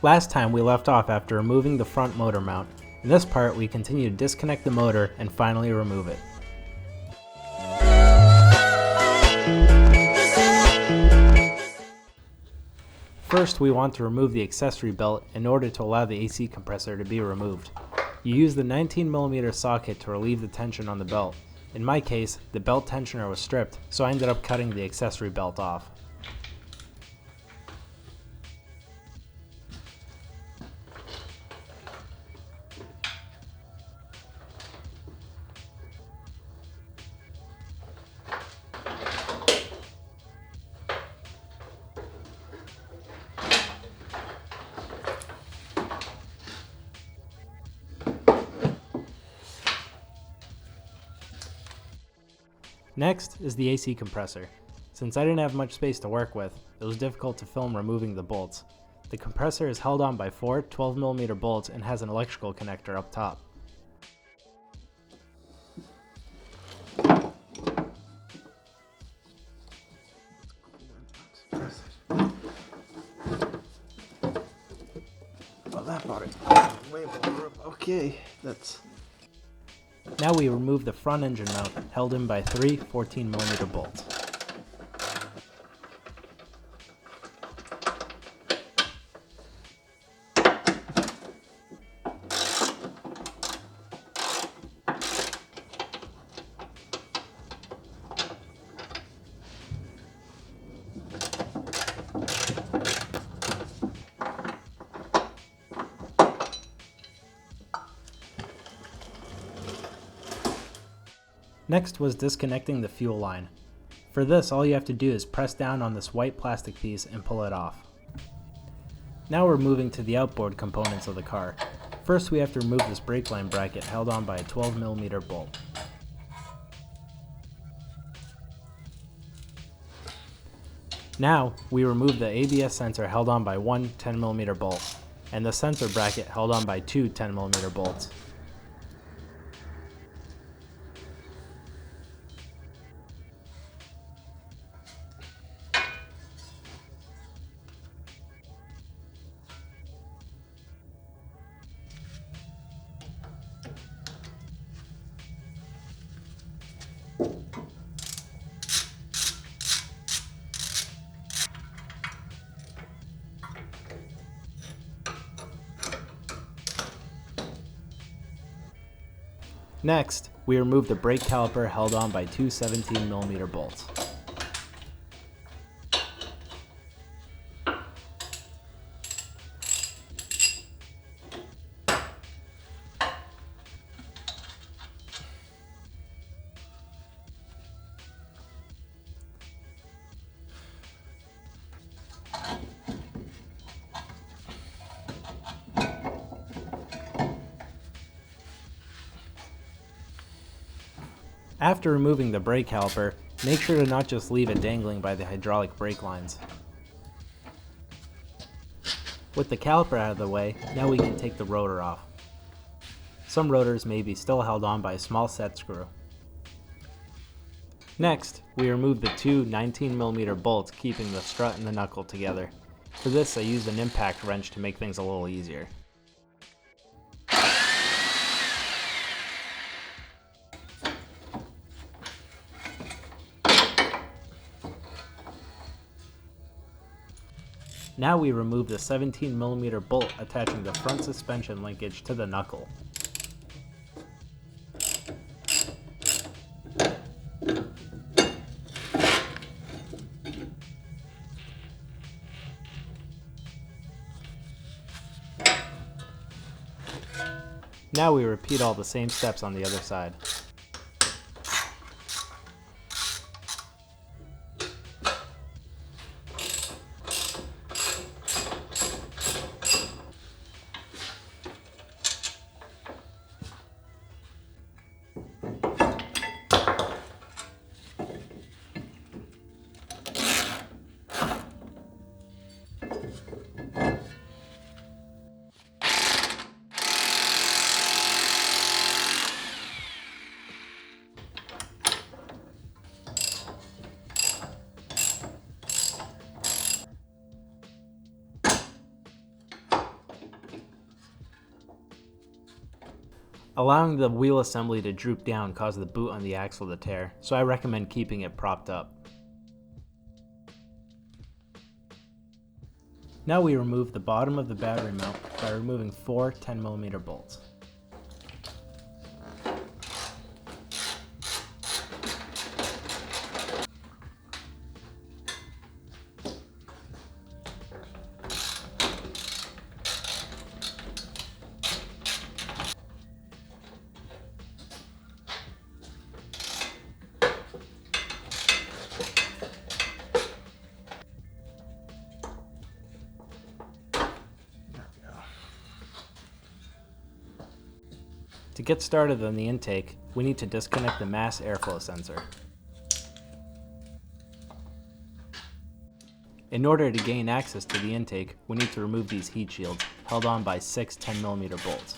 Last time we left off after removing the front motor mount. In this part we continue to disconnect the motor and finally remove it. First we want to remove the accessory belt in order to allow the AC compressor to be removed. You use the 19mm socket to relieve the tension on the belt. In my case, the belt tensioner was stripped, so I ended up cutting the accessory belt off. Next is the AC compressor. Since I didn't have much space to work with, it was difficult to film removing the bolts. The compressor is held on by 4 12mm bolts and has an electrical connector up top. Oh, that part is way more. Okay, that's... Now we remove the front engine mount held in by 3 14mm bolts. Next was disconnecting the fuel line. For this, all you have to do is press down on this white plastic piece and pull it off. Now we're moving to the outboard components of the car. First we have to remove this brake line bracket held on by a 12mm bolt. Now we remove the ABS sensor held on by one 10mm bolt, and the sensor bracket held on by two 10mm bolts. Next, we remove the brake caliper held on by two 17mm bolts. After removing the brake caliper, make sure to not just leave it dangling by the hydraulic brake lines. With the caliper out of the way, now we can take the rotor off. Some rotors may be still held on by a small set screw. Next, we remove the two 19mm bolts keeping the strut and the knuckle together. For this, I used an impact wrench to make things a little easier. Now we remove the 17mm bolt attaching the front suspension linkage to the knuckle. Now we repeat all the same steps on the other side. Allowing the wheel assembly to droop down caused the boot on the axle to tear, so I recommend keeping it propped up. Now we remove the bottom of the battery mount by removing 4 10mm bolts. To get started on the intake, we need to disconnect the mass airflow sensor. In order to gain access to the intake, we need to remove these heat shields, held on by 6 10mm bolts.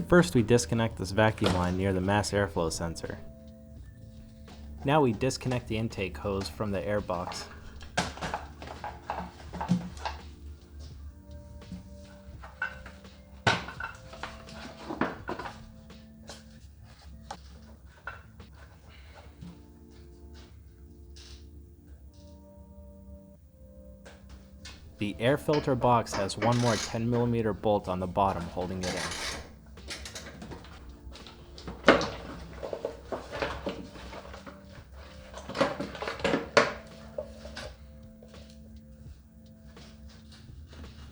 First, we disconnect this vacuum line near the mass airflow sensor. Now we disconnect the intake hose from the air box. The air filter box has one more 10mm bolt on the bottom holding it in.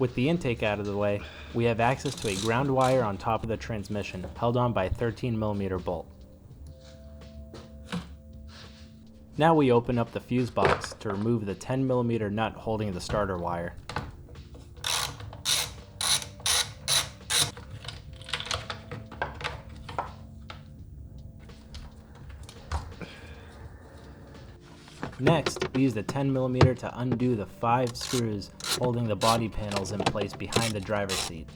With the intake out of the way, we have access to a ground wire on top of the transmission, held on by a 13mm bolt. Now we open up the fuse box to remove the 10mm nut holding the starter wire. Next, we use the 10mm to undo the 5 screws holding the body panels in place behind the driver's seat.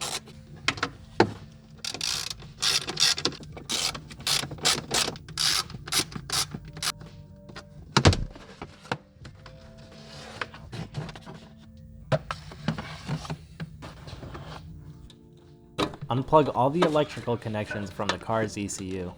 Unplug all the electrical connections from the car's ECU.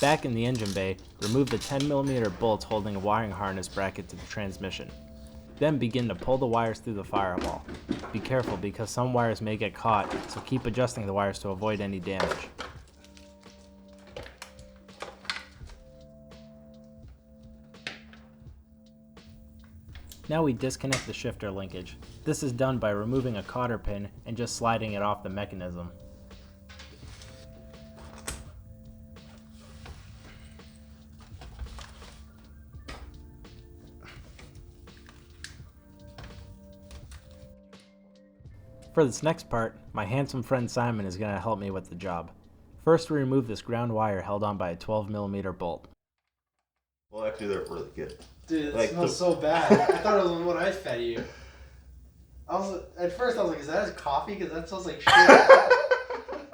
Back in the engine bay, remove the 10mm bolts holding a wiring harness bracket to the transmission. Then begin to pull the wires through the firewall. Be careful because some wires may get caught, so keep adjusting the wires to avoid any damage. Now we disconnect the shifter linkage. This is done by removing a cotter pin and just sliding it off the mechanism. For this next part, my handsome friend Simon is going to help me with the job. First, we remove this ground wire held on by a 12mm bolt. Well, actually, they're really good. Dude, it smells so bad. I thought it was what I fed you. At first I was like, is that his coffee? Because that smells like shit.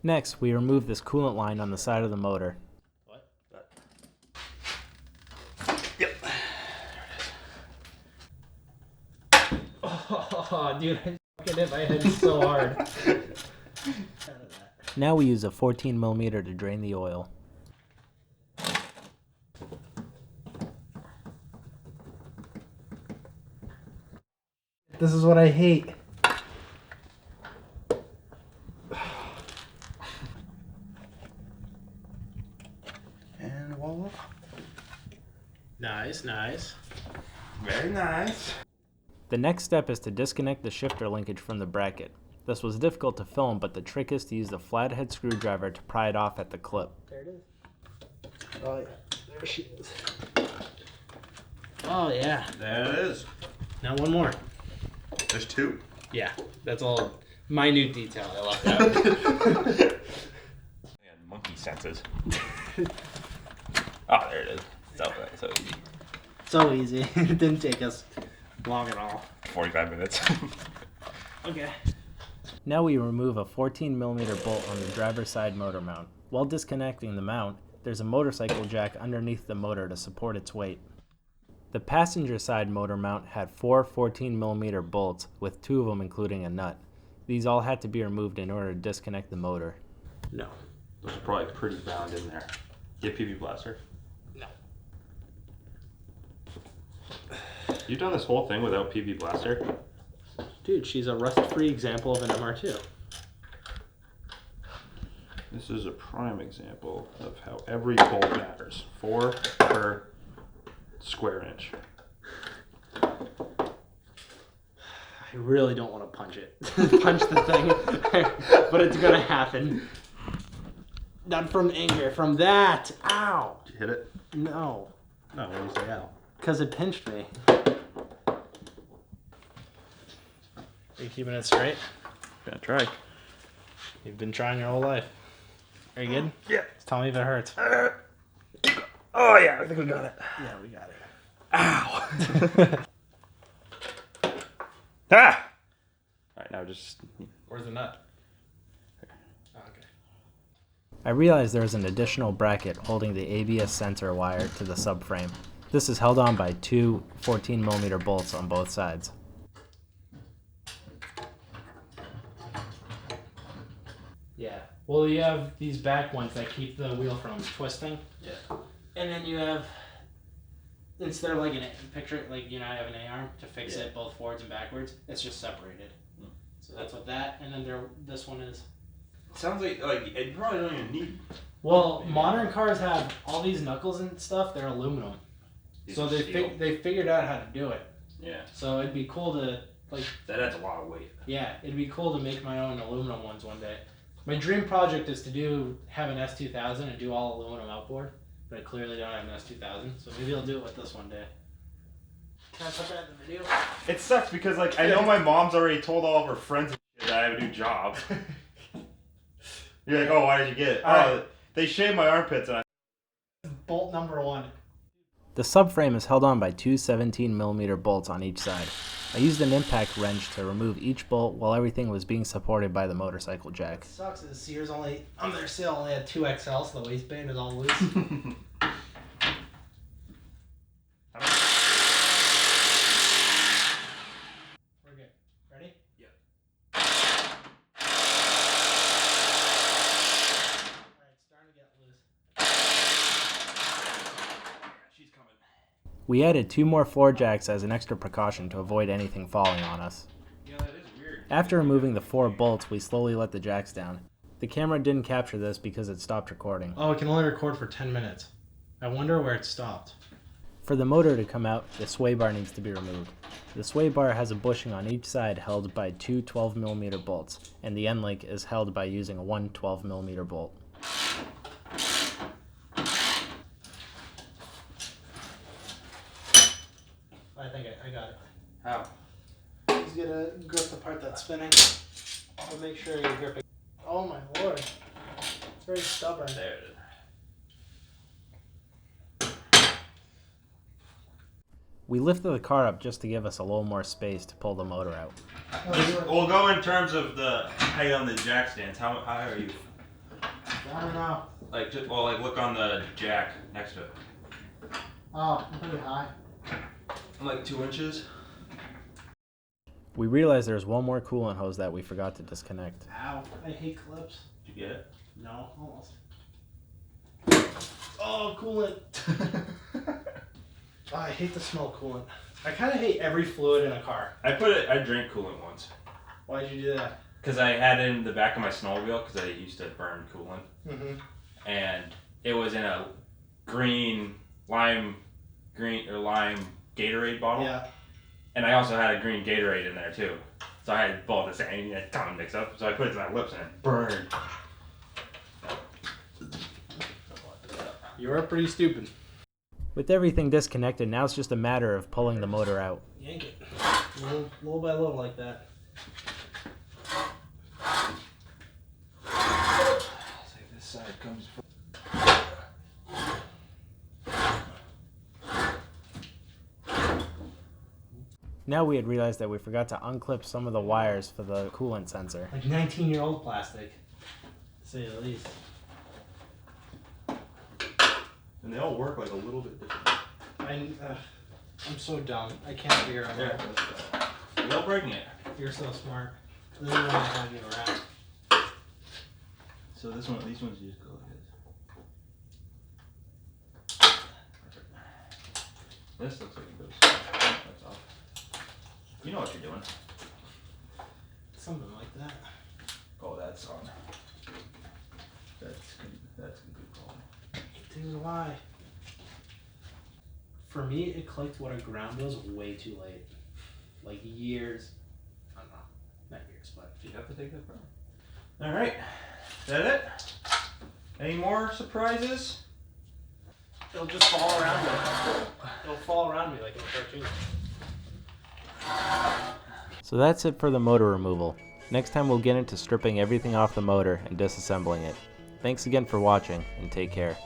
Next, we remove this coolant line on the side of the motor. What? Yep. Oh, dude, I fucking hit my head so hard. Now we use a 14mm to drain the oil. This is what I hate. And voila. Nice, nice. Very nice. The next step is to disconnect the shifter linkage from the bracket. This was difficult to film, but the trick is to use the flathead screwdriver to pry it off at the clip. There it is. Oh, yeah. There she is. Oh yeah. There it is. Now one more. There's two. Yeah, that's all minute detail I left out. Monkey senses. Oh, there it is. So easy. So easy. It didn't take us long at all. 45 minutes. Okay. Now we remove a 14mm bolt on the driver's side motor mount. While disconnecting the mount, there's a motorcycle jack underneath the motor to support its weight. The passenger side motor mount had 4 14mm bolts, with 2 of them including a nut. These all had to be removed in order to disconnect the motor. No. Those are probably pretty bound in there. Get PB blaster. No. You've done this whole thing without PB blaster? Dude, she's a rust-free example of an MR2. This is a prime example of how every bolt matters. 4 per square inch. I really don't want to punch it. Punch the thing. But it's gonna happen. Not from anger, from that. Ow! Did you hit it? No. No, what do you say ow? Because it pinched me. Are you keeping it straight? Gonna try. You've been trying your whole life. Are you good? Yeah. Just tell me if it hurts. Oh yeah, I think we got it. Yeah, we got it. Ow! Ah! Alright, now just... Where's the nut? Oh, okay. I realized there was an additional bracket holding the ABS sensor wire to the subframe. This is held on by 2 14mm bolts on both sides. Yeah. Well, you have these back ones that keep the wheel from twisting. Yeah. And then you have, instead of like picture it like, you know, I have an A-arm to fix it both forwards and backwards. It's just separated. So that's what that, and then this one is. Sounds like you probably don't even need... Well, modern cars have all these knuckles and stuff. They're aluminum. These So are steel. they figured out how to do it. Yeah. So it'd be cool to like. That adds a lot of weight. Yeah, it'd be cool to make my own aluminum ones one day. My dream project is to have an S2000 and do all aluminum outboard, but I clearly don't have an S2000, so maybe I'll do it with this one day. Can I put that in the video? It sucks because I know my mom's already told all of her friends that I have a new job. You're like, oh, why did you get it? Alright. They shaved my armpits and I... Bolt number 1. The subframe is held on by 2 17mm bolts on each side. I used an impact wrench to remove each bolt while everything was being supported by the motorcycle jack. What sucks is Sears only, on their sale, only had 2XL, so the waistband is all loose. We're good. Ready? Yep. Alright, it's starting to get loose. She's coming. We added 2 more floor jacks as an extra precaution to avoid anything falling on us. Yeah, that is weird. After removing the 4 bolts, we slowly let the jacks down. The camera didn't capture this because it stopped recording. Oh, it can only record for 10 minutes. I wonder where it stopped. For the motor to come out, the sway bar needs to be removed. The sway bar has a bushing on each side held by 2 12mm bolts, and the end link is held by using a 1 12mm bolt. I think I got it. How? He's gonna grip the part that's spinning. I'll make sure you grip it. Oh my lord. It's very stubborn. There it is. We lifted the car up just to give us a little more space to pull the motor out. We'll go in terms of the height on the jack stands. How high are you? I don't know. Like, look on the jack next to it. Oh, I'm pretty high. I'm like 2 inches. We realized there's one more coolant hose that we forgot to disconnect. Ow. I hate clips. Did you get it? No, almost. Oh, coolant. Oh, I hate the smell of coolant. I kind of hate every fluid in a car. I drank coolant once. Why'd you do that? Because I had it in the back of my snowmobile because I used to burn coolant. Mm-hmm. And it was in a lime Gatorade bottle. Yeah. And I also had a green Gatorade in there too. So I had both the same, a ton mixed up. So I put it to my lips and it burned. You were pretty stupid. With everything disconnected, now it's just a matter of pulling the motor out. Yank it. Little by little like that. It's like this side comes first. Now we had realized that we forgot to unclip some of the wires for the coolant sensor. Like 19-year-old plastic, to say the least. And they all work like a little bit different. I'm so dumb. I can't figure out. Yeah, you're breaking it. You're so smart. This is why I have you around. So these ones you just go like this. Perfect. This looks like it goes. That's off. You know what you're doing. Something like that. Oh, that's on. That's complete problem. Dude, why? For me, it clicked what a ground was way too late. Like years. I don't know. Not years, but. Do you have to take that from? All right. Is that it? Any more surprises? It'll just fall around me. It'll fall around me like in a cartoon. So that's it for the motor removal. Next time we'll get into stripping everything off the motor and disassembling it. Thanks again for watching, and take care.